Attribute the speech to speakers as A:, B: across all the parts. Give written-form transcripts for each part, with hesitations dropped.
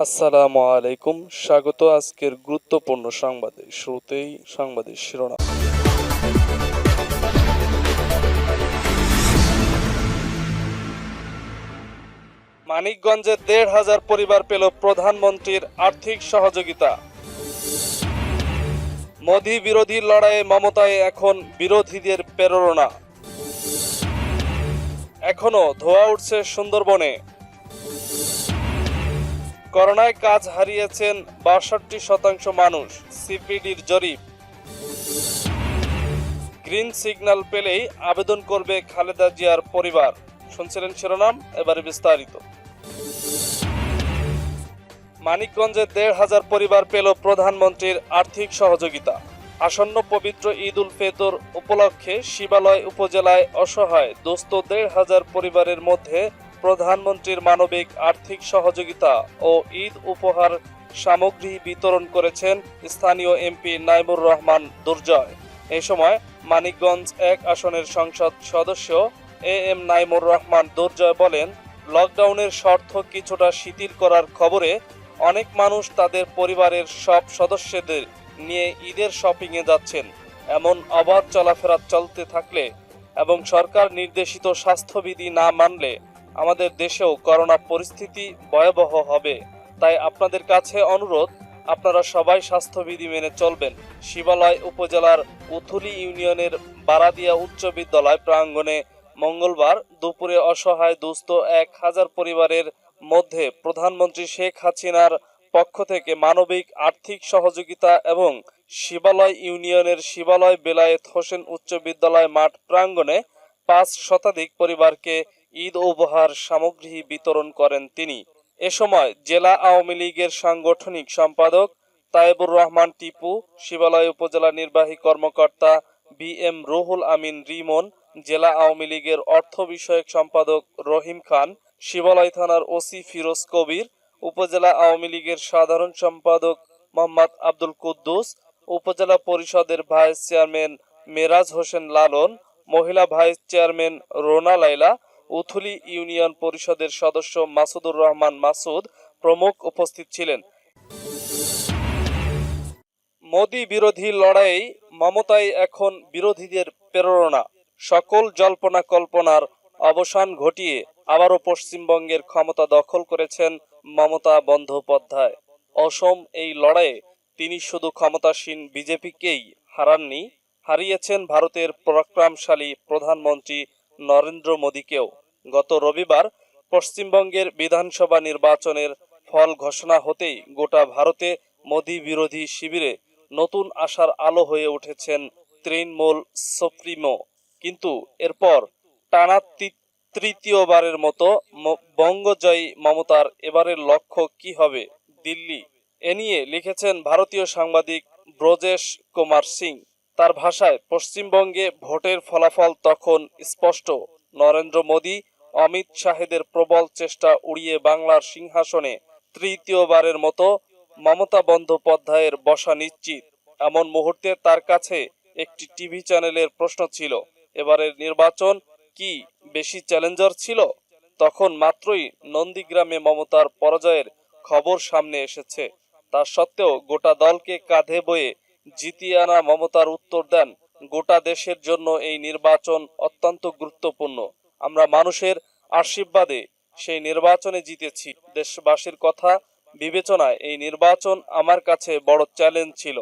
A: আসসালামু আলাইকুম। স্বাগত আজকের গুরুত্বপূর্ণ সংবাদে। শুরুতেই সংবাদের শিরোনাম। মানিকগঞ্জে ১,৫০০ পরিবার পেল প্রধানমন্ত্রীর আর্থিক সহযোগিতা। মোদি বিরোধী লড়াইয়ে মমতায় এখন বিরোধীদের প্রেরণা। এখনো ধোঁয়া উঠছে সুন্দরবনে। করোনায় কাজ হারিয়েছেন ৬২% মানুষ, সিপিডির জরিপ। গ্রিন সিগন্যাল পেলেই আবেদন করবে খালেদা জিয়ার পরিবার। শুনছিলেন শিরোনাম, এবারে বিস্তারিত। মানিকগঞ্জে ১,৫০০ পরিবার পেল প্রধানমন্ত্রীর আর্থিক সহযোগিতা। আসন্ন পবিত্র ঈদ উল ফিতর উপলক্ষে শিবালয় উপজেলায় অসহায় দুস্থ ১,৫০০ পরিবারের মধ্যে প্রধানমন্ত্রীর মানবিক আর্থিক সহযোগিতা ও ঈদ উপহার সামগ্রী বিতরণ করেছেন স্থানীয় এমপি নাইমুর রহমান দুর্জয়। এ সময় মানিকগঞ্জ ১ আসনের সংসদ সদস্য এ এম নাইমুর রহমান দুর্জয় বলেন, লকডাউনের শর্ত কিছুটা শিথিল করার খবরে অনেক মানুষ তাদের পরিবারের সব সদস্যদের নিয়ে ঈদের শপিংয়ে যাচ্ছেন। এমন অবাধ চলাফেরা চলতে থাকলে এবং সরকার নির্দেশিত স্বাস্থ্যবিধি না মানলে আমাদের দেশেও করোনা পরিস্থিতি ভয়াবহ হবে। তাই আপনাদের কাছে অনুরোধ, আপনারা সবাই স্বাস্থ্যবিধি মেনে চলবেন। শিবালয় উপজেলার উথুলি ইউনিয়নের বারাদিয়া উচ্চ বিদ্যালয় প্রাঙ্গণে মঙ্গলবার দুপুরে অসহায় দুস্থ ১,০০০ পরিবারের মধ্যে প্রধানমন্ত্রী শেখ হাসিনার পক্ষ থেকে মানবিক আর্থিক সহযোগিতা এবং শিবালয় ইউনিয়নের শিবালয় বেলায়েত হোসেন উচ্চ বিদ্যালয় মাঠ প্রাঙ্গণে ৫ শতাধিক পরিবারকে ঈদ উপহার সামগ্রী বিতরণ করেন তিনি। এ সময় জেলা আওয়ামী লীগের সাংগঠনিক সম্পাদক তায়েবুর রহমান টিপু, শিবালয় উপজেলা নির্বাহী কর্মকর্তা বি এম রুহুল আমিন রিমন, জেলা আওয়ামী লীগের অর্থ বিষয়ক সম্পাদক রহিম খান, শিবালয় থানার ওসি ফিরোজ কবির, উপজেলা আওয়ামী লীগের সাধারণ সম্পাদক মোহাম্মদ আব্দুল কুদ্দুস, উপজেলা পরিষদের ভাইস চেয়ারম্যান মেরাজ হোসেন লালন, মহিলা ভাইস চেয়ারম্যান রোনা লাইলা, উথুলি ইউনিয়ন পরিষদের সদস্য মাসুদুর রহমান মাসুদ প্রমুখ উপস্থিত ছিলেন। মোদি বিরোধী লড়াই মমতাই এখন বিরোধীদের প্রেরণা। সকল জল্পনা কল্পনার অবসান ঘটিয়ে আবারও পশ্চিমবঙ্গের ক্ষমতা দখল করেছেন মমতা বন্দ্যোপাধ্যায়। অসম এই লড়াইয়ে তিনি শুধু ক্ষমতাসীন বিজেপিকেই হারাননি, হারিয়েছেন ভারতের পরাক্রমশালী প্রধানমন্ত্রী নরেন্দ্র মোদীকেও। গত রবিবার পশ্চিমবঙ্গের বিধানসভা নির্বাচনের ফল ঘোষণা হতেই গোটা ভারতে মোদি বিরোধী শিবিরে নতুন আশার আলো হয়ে উঠেছেন তৃণমূল সুপ্রিমো। কিন্তু এরপর টানা তৃতীয়বারের মতো বঙ্গজয়ী মমতার এবারের লক্ষ্য কি হবে? দিল্লি। এ নিয়ে লিখেছেন ভারতীয় সাংবাদিক ব্রজেশ কুমার সিং। তার ভাষায়, পশ্চিমবঙ্গে ভোটের ফলাফল তখন স্পষ্ট। নরেন্দ্র মোদী অমিত শাহেদের প্রবল চেষ্টা উড়িয়ে বাংলার সিংহাসনে তৃতীয়বারের মতো মমতা বন্দ্যোপাধ্যায়ের বসা নিশ্চিত। এমন মুহূর্তে তার কাছে একটি টিভি চ্যানেলের প্রশ্ন ছিল, এবারের নির্বাচন কি বেশি চ্যালেঞ্জার ছিল? তখন মাত্রই নন্দীগ্রামে মমতার পরাজয়ের খবর সামনে এসেছে। তা সত্ত্বেও গোটা দলকে কাঁধে বয়ে জিতিয়ে আনা মমতার উত্তর দেন, গোটা দেশের জন্য এই নির্বাচন অত্যন্ত গুরুত্বপূর্ণ। আমরা মানুষের আশীর্বাদে সেই নির্বাচনে জিতেছি। দেশবাসীর কথা বিবেচনায় এই নির্বাচন আমার কাছে বড় চ্যালেঞ্জ ছিল।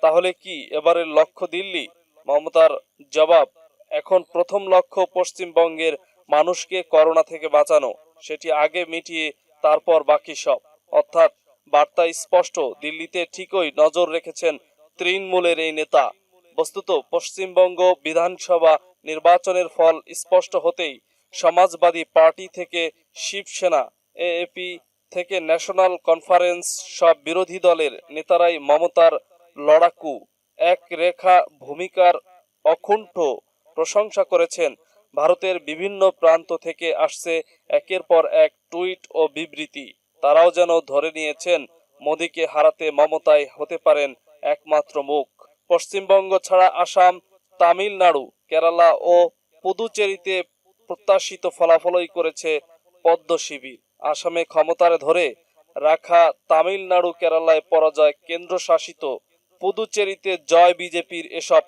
A: তাহলে কি এবারের লক্ষ্য দিল্লি? মমতার জবাব, এখন প্রথম লক্ষ্য পশ্চিমবঙ্গের মানুষকে করোনা থেকে বাঁচানো। সেটি আগে মিটিয়ে তারপর বাকি সব। অর্থাৎ বার্তা স্পষ্ট, দিল্লিতে ঠিকই নজর রেখেছেন তৃণমূলের এই নেতা। বস্তুত পশ্চিমবঙ্গ বিধানসভা নির্বাচনের ফল স্পষ্ট হতেই সমাজবাদী পার্টি থেকে শিবসেনা, এএপি থেকে ন্যাশনাল কনফারেন্স সব বিরোধী দলের নেতারাই মমতার লড়াকু এক রেখা ভূমিকার অকুণ্ঠ প্রশংসা করেছেন। ভারতের বিভিন্ন প্রান্ত থেকে আসছে একের পর এক টুইট ও বিবৃতি। তারাও যেন ধরে নিয়েছেন মোদীকে হারাতে মমতাই হতে পারেন একমাত্র মুখ। পশ্চিমবঙ্গ ছাড়া আসাম, তামিলনাড়ু, কেরালা ও পুদুচেরিতে প্রত্যাশিত ফলাফলই করেছে পদ্ম শিবির। আসামে ক্ষমতার ধরে রাখা তামিলনাড়ু কেরালায় পরাজয়, কেন্দ্রশাসিত পুদুচেরিতে জয়, বিজেপির এসব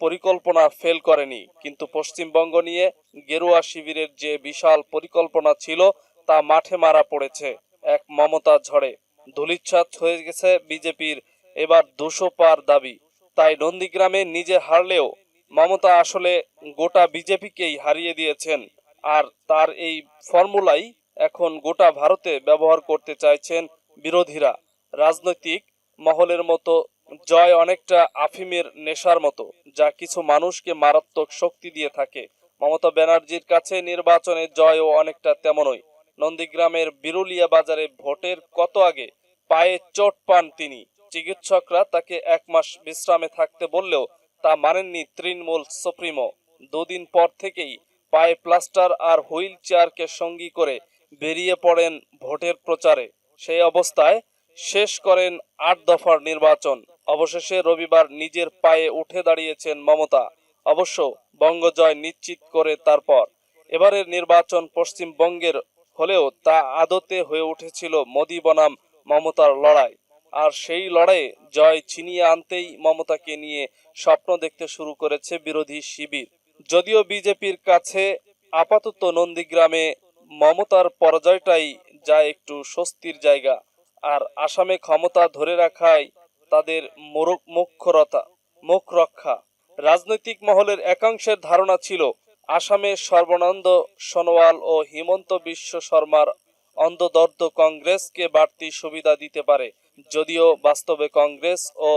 A: পরিকল্পনা ফেল করেনি। কিন্তু পশ্চিমবঙ্গ নিয়ে গেরুয়া শিবিরের যে বিশাল পরিকল্পনা ছিল তা মাঠে মারা পড়েছে এক মমতা ঝড়ে। ধূলিসাৎ হয়ে গেছে বিজেপির এবার 200 পার দাবি। তাই নন্দীগ্রামে নিজে হারলেও মমতা আসলে গোটা বিজেপিকেই হারিয়ে দিয়েছেন। আর তার এই ফর্মুলাই এখন গোটা ভারতে ব্যবহার করতে চাইছেন বিরোধীরা। রাজনৈতিক মহলের মতো জয় অনেকটা আফিমের নেশার মতো, যা কিছু মানুষকে মারাত্মক শক্তি দিয়ে থাকে। মমতা ব্যানার্জির কাছে নির্বাচনে জয়ও অনেকটা তেমনই। নন্দীগ্রামের বিরুলিয়া বাজারে ভোটের কত আগে পায়ে চোট পান তিনি। চিকিৎসকরা তাকে 1 মাস বিশ্রামে থাকতে বললেও তা মানেননি তৃণমূল সুপ্রিমো। দুদিন পর থেকেই পায়ে প্লাস্টার আর হুইল চেয়ারকে সঙ্গী করে বেরিয়ে পড়েন ভোটের প্রচারে। সেই অবস্থায় শেষ করেন 8 দফার নির্বাচন। অবশেষে রবিবার নিজের পায়ে উঠে দাঁড়িয়েছেন মমতা, অবশ্য বঙ্গজয় নিশ্চিত করে। তারপর এবারের নির্বাচন পশ্চিমবঙ্গের হলেও তা আদতে হয়ে উঠেছিল মোদি বনাম মমতার লড়াই। আর সেই লড়াইয়ে জয় ছিনিয়ে আনতেই মমতাকে নিয়ে স্বপ্ন দেখতে শুরু করেছে বিরোধী শিবির। যদিও বিজেপির কাছে আপাতত নন্দীগ্রামে মমতার পরাজয়টাই যা একটু স্বস্তির জায়গা, আর আসামে ক্ষমতা ধরে রাখাই তাদের মুখ রক্ষা। রাজনৈতিক মহলের একাংশের ধারণা ছিল আসামে সর্বানন্দ সোনোয়াল ও হিমন্ত বিশ্ব শর্মার অন্দরদর্দ কংগ্রেসকে বাড়তি সুবিধা দিতে পারে, যদিও বাস্তবে কংগ্রেস ও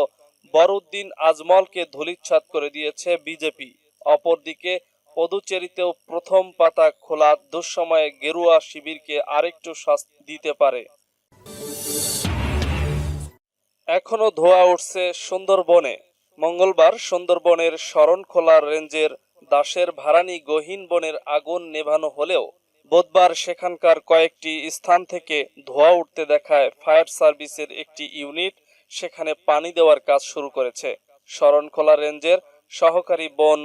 A: বরউদ্দিন আজমলকে ধূলিসাৎ করে দিয়েছে বিজেপি। অপরদিকে পদুচেরিতেও প্রথম পাতা খোলা দুঃসময়ে গেরুয়া শিবিরকে আরেকটু শাস্তি দিতে পারে। এখনো ধোঁয়া উঠছে সুন্দরবনে। মঙ্গলবার সুন্দরবনের শরণখোলা রেঞ্জের দাসের ভারানী গহীন বনের আগুন নেভানো হলেও বুধবার সেখানকার কয়েকটি স্থান থেকে ধোঁয়া উঠতে দেখায় ফায়ার সার্ভিসের একটি ইউনিট সেখানে পানি দেওয়ার কাজ শুরু করেছে। শরণখোলা রেঞ্জের সহকারী বন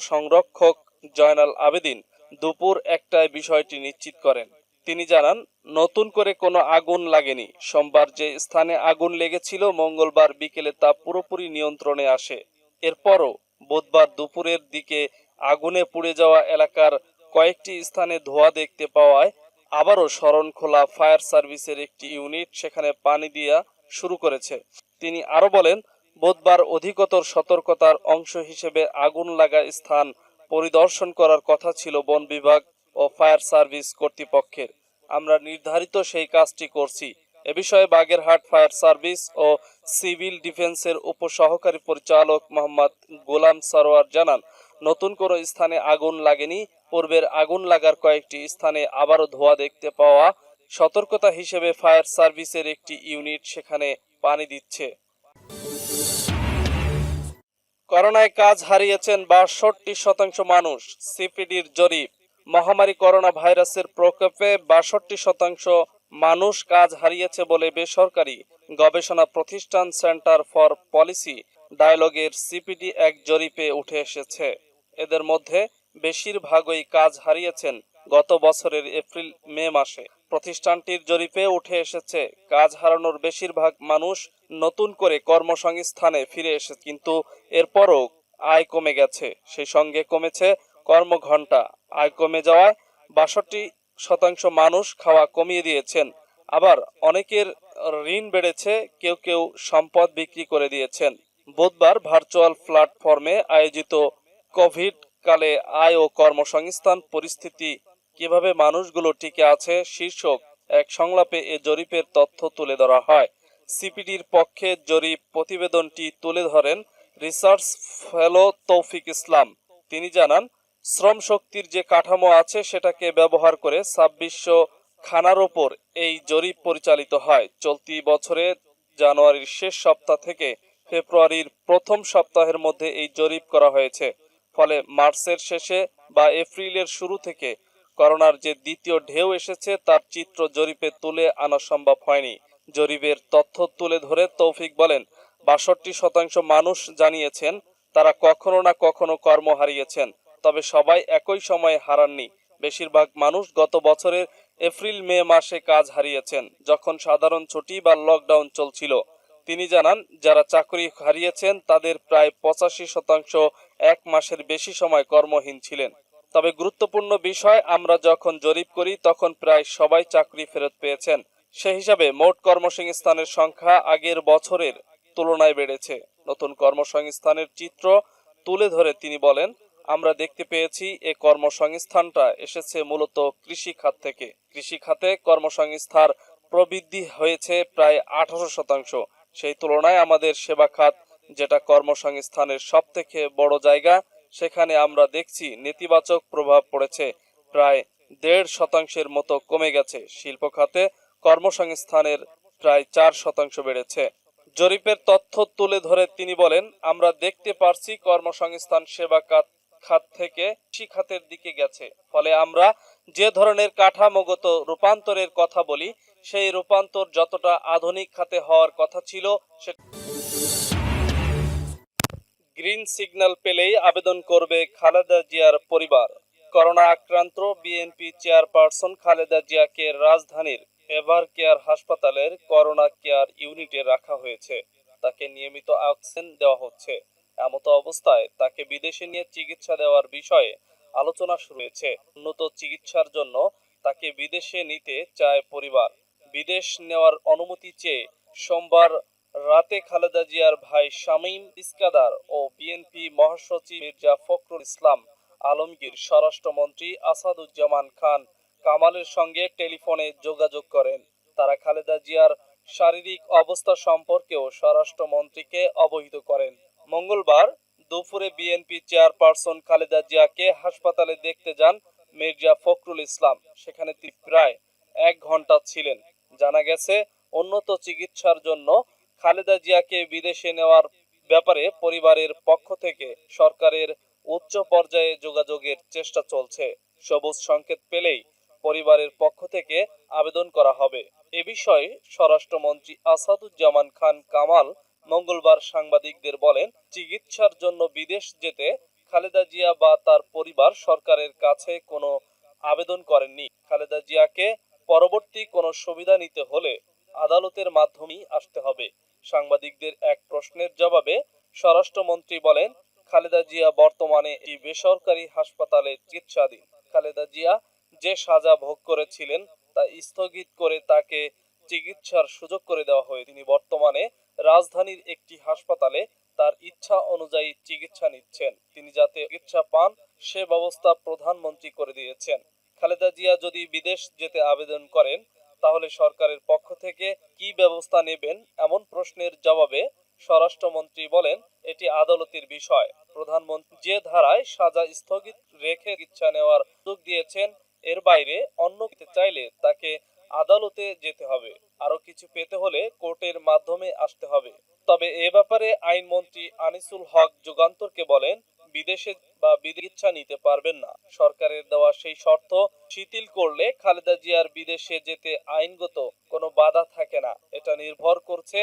A: সংরক্ষক জয়নাল আবেদিন দুপুর 1টায় বিষয়টি নিশ্চিত করেন। তিনি জানান, নতুন করে কোনো আগুন লাগেনি। সোমবার যে স্থানে আগুন লেগেছিল মঙ্গলবার বিকেলে তা পুরোপুরি নিয়ন্ত্রণে আসে। এরপরও বুধবার দুপুরের দিকে আগুনে পুড়ে যাওয়া এলাকার কয়েকটি স্থানে ধোঁয়া দেখতে পাওয়ায় আবারও শরণখোলা ফায়ার সার্ভিসের একটি ইউনিট সেখানে পানি দেওয়া শুরু করেছে। তিনি আরো বলেন, বুধবার অধিকতর সতর্কতার অংশ হিসেবে আগুন লাগা স্থান পরিদর্শন করার কথা ছিল বন বিভাগ ও ফায়ার সার্ভিস কর্তৃপক্ষের। আমরা নির্ধারিত সেই কাজটি করছি। এ বিষয়ে বাগেরহাট ফায়ার সার্ভিস ও সিভিল ডিফেন্সের উপসহকারী পরিচালক মোহাম্মদ গোলাম সরোয়ার জানান, নতুন কোনো স্থানে আগুন লাগেনি। পূর্বের আগুন লাগার কয়েকটি স্থানে আবারও ধোঁয়া দেখতে পাওয়া। সতর্কতা হিসেবে ফায়ার সার্ভিসের একটি ইউনিট সেখানে পানি দিচ্ছে। করোনায় কাজ হারিয়েছেন ৬২% মানুষ, সিপিডির জরিপ। মহামারী করোনা ভাইরাসের প্রকোপে ৬২% মানুষ কাজ হারিয়েছে বলে বেসরকারি গবেষণা প্রতিষ্ঠান সেন্টার ফর পলিসি ডায়ালগের সিপিডি এক জরিপে উঠে এসেছে। এদের মধ্যে বেশিরভাগই কাজ হারিয়েছেন গত বছরের এপ্রিল-মে মাসে। প্রতিষ্ঠানটির জরিপে উঠে এসেছে, কাজ হারানোর বেশিরভাগ মানুষ নতুন করে কর্মসংস্থানে ফিরে এসেছে, কিন্তু এরপরও আয় কমে গেছে। সেই সঙ্গে কমেছে কর্মঘণ্টা। আয় কমে যাওয়ায় ৬২% মানুষ খাওয়া কমিয়ে দিয়েছেন। আবার অনেকের ঋণ বেড়েছে, কেউ কেউ সম্পদ বিক্রি করে দিয়েছেন। বুধবার ভার্চুয়াল প্ল্যাটফর্মে আয়োজিত কোভিড কালে আয় ও কর্মসংস্থান পরিস্থিতি কিভাবে মানুষগুলো টিকে আছে শীর্ষক এক সংলাপে এ জরিপের তথ্য তুলে ধরা হয়। সিপিডির পক্ষে জরিপ প্রতিবেদনটি তুলে ধরেন রিসার্চ ফেলো তৌফিক ইসলাম। তিনি জানান, শ্রম শক্তির যে কাঠামো আছে সেটাকে ব্যবহার করে ২৬০০ খানার ওপর এই জরিপ পরিচালিত হয়। চলতি বছরের জানুয়ারির শেষ সপ্তাহ থেকে ফেব্রুয়ারির প্রথম সপ্তাহের মধ্যে এই জরিপ করা হয়েছে। ফলে মার্চের শেষে বা এপ্রিলের শুরু থেকে করোনার যে দ্বিতীয় ঢেউ এসেছে তার চিত্র জরিপে তুলে আনা সম্ভব হয়নি। জরিপের তথ্য তুলে ধরে তৌফিক বলেন, ৬২% মানুষ জানিয়েছেন তারা কখনো না কখনো কর্ম হারিয়েছেন, তবে সবাই একই সময়ে হারাননি। বেশিরভাগ মানুষ গত বছরের এপ্রিল মে মাসে কাজ হারিয়েছেন যখন সাধারণ ছুটি বা লকডাউন চলছিল। তিনি জানান, যারা চাকরি হারিয়েছেন তাদের প্রায় 85% 1 মাসের বেশি সময় কর্মহীন ছিলেন। তবে গুরুত্বপূর্ণ বিষয়, আমরা যখন জরিপ করি তখন প্রায় সবাই চাকরি ফেরত পেয়েছেন। সে হিসাবে মোট কর্মসংস্থানের সংখ্যা আগের বছরের তুলনায় বেড়েছে। নতুন কর্মসংস্থানের চিত্র তুলে ধরে তিনি বলেন, আমরা দেখতে পেয়েছি এ কর্মসংস্থানটা এসেছে মূলত কৃষি খাত থেকে। কৃষি খাতে কর্মসংস্থার প্রবৃদ্ধি হয়েছে প্রায় 18%। সেই তুলনায় আমাদের সেবা খাত, যেটা কর্মসংস্থানের সব থেকে বড় জায়গা, সেখানে আমরা দেখছি নেতিবাচক প্রভাব পড়েছে, প্রায় 1.5% মতো কমে গেছে। শিল্প খাতে কর্মসংস্থানের প্রায় 4% বেড়েছে। জরিপের তথ্য তুলে ধরে তিনি বলেন, আমরা দেখতে পারছি কর্মসংস্থান সেবা খাত থেকে কৃষি খাতের দিকে গেছে। ফলে আমরা যে ধরনের কাঠামোগত রূপান্তরের কথা বলি, সেই রূপান্তর যতটা আধুনিক খাতে হওয়ার কথা ছিল, সে গ্রিন সিগন্যাল পেলেই আবেদন করবে খালেদা জিয়ার পরিবার। করোনা আক্রান্ত বিএনপি চেয়ারপারসন খালেদা জিয়াকে রাজধানীর এভার কেয়ার হাসপাতালের করোনা কেয়ার ইউনিটে রাখা হয়েছে। তাকে নিয়মিত অক্সিজেন দেওয়া হচ্ছে। এমতো অবস্থায় তাকে বিদেশে নিয়ে চিকিৎসা দেওয়ার বিষয়ে আলোচনা শুরু হয়েছে। উন্নত চিকিৎসার জন্য তাকে বিদেশে নিতে চায় পরিবার। বিদেশ নেওয়ার অনুমতি চেয়ে সোমবার রাতে খালেদা জিয়ার ভাই শামীম ইস্কাদার ও বিএনপি মহাসচিব মির্জা ফখরুল ইসলাম আলমগীর স্বরাষ্ট্রমন্ত্রী আসাদুজ্জামান খান কামালের সঙ্গে টেলিফোনে যোগাযোগ করেন। তারা খালেদা জিয়ার শারীরিক অবস্থা সম্পর্কেও স্বরাষ্ট্রমন্ত্রীকে অবহিত করেন। মঙ্গলবার দুপুরে বিএনপি চেয়ারপারসন খালেদা জিয়াকে হাসপাতালে দেখতে যান মির্জা ফখরুল ইসলাম। সেখানে তিনি প্রায় 1 ঘন্টা ছিলেন। জানা গেছে, উন্নত চিকিৎসার জন্য খালেদা জিয়াকে বিদেশে নেওয়ার ব্যাপারে পরিবারের পক্ষ থেকে সরকারের উচ্চ পর্যায়ে যোগাযোগের চেষ্টা চলছে। সবুজ সংকেত পেলেই পরিবারের পক্ষ থেকে আবেদন করা হবে। এ বিষয়ে স্বরাষ্ট্রমন্ত্রী আসাদুজ্জামান খান কামাল মঙ্গলবার সাংবাদিকদের বলেন, চিকিৎসার জন্য বিদেশ যেতে খালেদা জিয়া বা তার পরিবার সরকারের কাছে কোনো আবেদন করেননি। খালেদা জিয়াকে পরবর্তী কোনো সুবিধা নিতে হলে আদালতের মাধ্যমেই আসতে হবে। সাংবাদিকদের এক প্রশ্নের জবাবে স্বরাষ্ট্রমন্ত্রী বলেন, খালেদা জিয়া বর্তমানে একটি বেসরকারি হাসপাতালে চিকিৎসাধীন। খালেদা জিয়া যে সাজা ভোগ করেছিলেন তা স্থগিত করে তাকে চিকিৎসার সুযোগ করে দেওয়া হয়। তিনি বর্তমানে রাজধানীর একটি হাসপাতালে তার ইচ্ছা অনুযায়ী চিকিৎসা নিচ্ছেন। তিনি যাতে চিকিৎসা পান সে ব্যবস্থা প্রধানমন্ত্রী করে দিয়েছেন। খালেদা জিয়া যদি বিদেশ যেতে আবেদন করেন তাহলে সরকারের পক্ষ থেকে কি ব্যবস্থা নেবেন, এমন প্রশ্নের জবাবে স্বরাষ্ট্রমন্ত্রী বলেন, এটি আদালতের বিষয়। প্রধানমন্ত্রী যে ধারায় সাজা স্থগিত রেখে চিকিৎসা নেওয়ার সুযোগ দিয়েছেন, এর বাইরে অন্য কিছু চাইলে তাকে আদালতে যেতে হবে। আরো কিছু পেতে হলে কোর্টের মাধ্যমে আসতে হবে। তবে এ ব্যাপারে আইনমন্ত্রী আনিসুল হক যুগান্তরকে বলেন, বিদেশে বা চিকিৎসা নিতে পারবেন না। সরকারের দেওয়া সেই শর্ত শিথিল করলে খালেদা জিয়ার বিদেশে যেতে আইনগত কোনো বাধা থাকে না। এটা নির্ভর করছে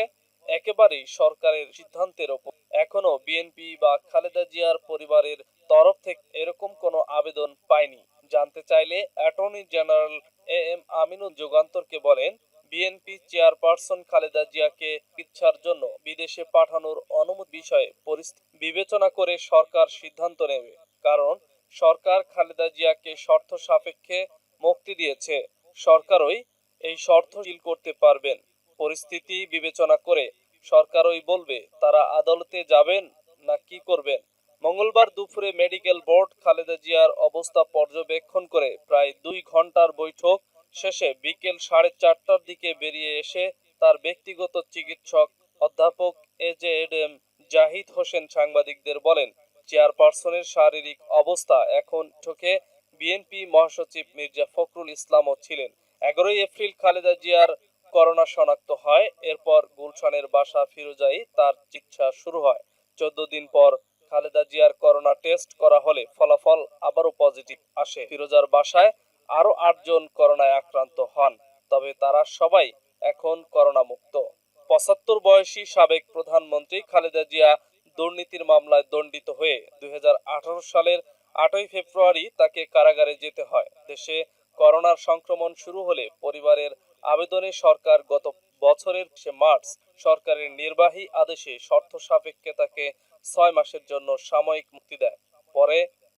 A: একেবারেই সরকারের সিদ্ধান্তের ওপর। এখনো বিএনপি বা খালেদা জিয়ার পরিবারের তরফ থেকে এরকম কোনো আবেদন পায়নি। জানতে চাইলে অ্যাটর্নি জেনারেল এম আমিনুল যুগান্তরকে বলেন, বিএনপি চেয়ারপারসন খালেদা জিয়াকে চিকিৎসার জন্য বিদেশে পাঠানোর অনুমতি বিষয়ে পরিস্থিতি বিবেচনা করে সরকার সিদ্ধান্ত নেবে। কারণ সরকার খালেদা জিয়াকে শর্ত সাপেক্ষে মুক্তি দিয়েছে। সরকারই এই শর্ত শিথিল করতে পারবেন। পরিস্থিতি বিবেচনা করে সরকারই বলবে তারা আদালতে যাবেন না কি করবেন। মঙ্গলবার দুপুরে মেডিকেল বোর্ড খালেদা জিয়ার অবস্থা পর্যবেক্ষণ করে প্রায় 2 ঘন্টার বৈঠক শেষে বিকেল 4:30টার দিকে বেরিয়ে এসে তার ব্যক্তিগত চিকিৎসক অধ্যাপক এজেএম জাহিদ হোসেন সাংবাদিকদের বলেন, চেয়ারপারসনের শারীরিক অবস্থা এখন চোখে। বিএনপি মহাসচিব মির্জা ফখরুল ইসলামও ছিলেন। 11 এপ্রিল খালেদা জিয়ার করোনা শনাক্ত হয়। এরপর গুলশানের বাসা ফিরোজায় তার চিকিৎসা শুরু হয়। 14 দিন পর খালেদা জিয়ার করোনা টেস্ট করা হলে ফলাফল আবারও পজিটিভ আসে। ফিরোজার বাসায় আরো 8 জন করোনায় আক্রান্ত হন। তবে তারা সবাই এখন করোনা মুক্ত। 75 বয়সী সাবেক প্রধানমন্ত্রী খালেদা জিয়া দুর্নীতির মামলায় দণ্ডিত হয়ে 2018 সালের 8ই ফেব্রুয়ারি তাকে কারাগারে যেতে হয়। দেশে করোনার সংক্রমণ শুরু হলে পরিবারের আবেদনে সরকার গত বছরের মার্চ সরকারের নির্বাহী আদেশে শর্ত সাপেক্ষে তাকে 6 মাসের জন্য সাময়িক মুক্তি দেয়। পরে